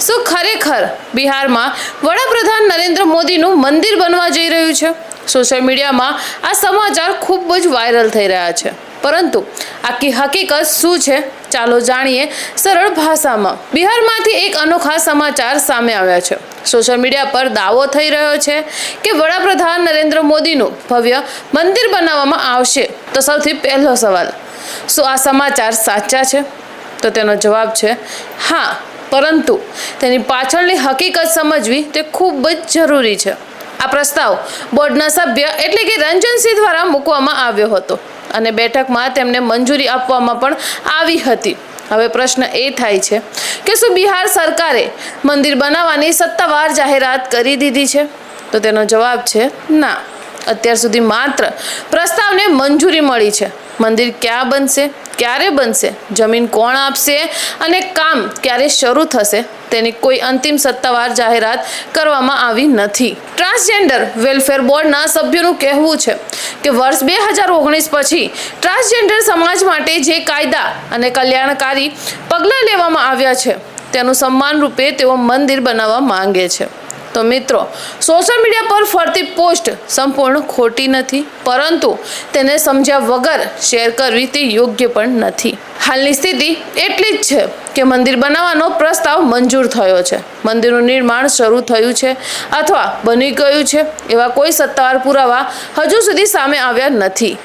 શું ખરેખર બિહારમાં વડાપ્રધાન નરેન્દ્ર મોદીનું મંદિર બનવા જઈ રહ્યું છે? સોશિયલ મીડિયામાં આ સમાચાર ખૂબ જ વાયરલ થઈ રહ્યા છે, પરંતુ આખી હકીકત શું છે? ચાલો જાણીએ સરળ ભાષામાં। બિહારમાંથી એક અનોખા સમાચાર સામે આવ્યા છે। સોશિયલ મીડિયા પર દાવો થઈ રહ્યો છે કે વડાપ્રધાન નરેન્દ્ર મોદીનું ભવ્ય મંદિર બનાવવામાં આવશે। તો સૌથી પહેલો સવાલ, શું આ સમાચાર સાચા છે? તો તેનો જવાબ છે હા, પરંતુ તેની પાછળની હકીકત સમજવી તે ખૂબ જ જરૂરી છે। આ પ્રસ્તાવ બોર્ડના સભ્ય એટલે કે રંજનસિંહ દ્વારા મૂકવામાં આવ્યો હતો અને બેઠકમાં તેમને મંજૂરી આપવામાં પણ આવી હતી। હવે પ્રશ્ન એ થાય છે કે શું બિહાર સરકારે મંદિર બનાવવાની સત્તાવાર જાહેરાત કરી દીધી છે? તો તેનો જવાબ છે ના। અત્યાર સુધી માત્ર પ્રસ્તાવને મંજૂરી મળી છે। મંદિર ક્યાં બનશે, ક્યારે બનશે, જમીન કોણ આપશે અને કામ ક્યારે શરૂ થશે તેની કોઈ અંતિમ સત્તાવાર જાહેરાત કરવામાં આવી નથી। ટ્રાન્સજેન્ડર વેલફેર બોર્ડના સભ્યોનું કહેવું છે કે વર્ષ 2019 પછી ટ્રાન્સજેન્ડર સમાજ માટે જે કાયદા અને કલ્યાણકારી પગલાં લેવામાં આવ્યા છે તેનું સન્માન રૂપે તેઓ મંદિર બનાવવા માંગે છે। તો મિત્રો, સોશિયલ મીડિયા પર ફરતી પોસ્ટ સંપૂર્ણ ખોટી નથી, પરંતુ તેને સમજ્યા વગર શેર કરવી તે યોગ્ય પણ નથી। હાલની સ્થિતિ એટલી જ છે કે મંદિર બનાવવાનો પ્રસ્તાવ મંજૂર થયો છે, મંદિરનું નિર્માણ શરૂ થયું છે અથવા બની ગયું છે એવા કોઈ સત્તાવાર પુરાવા હજુ સુધી સામે આવ્યા નથી।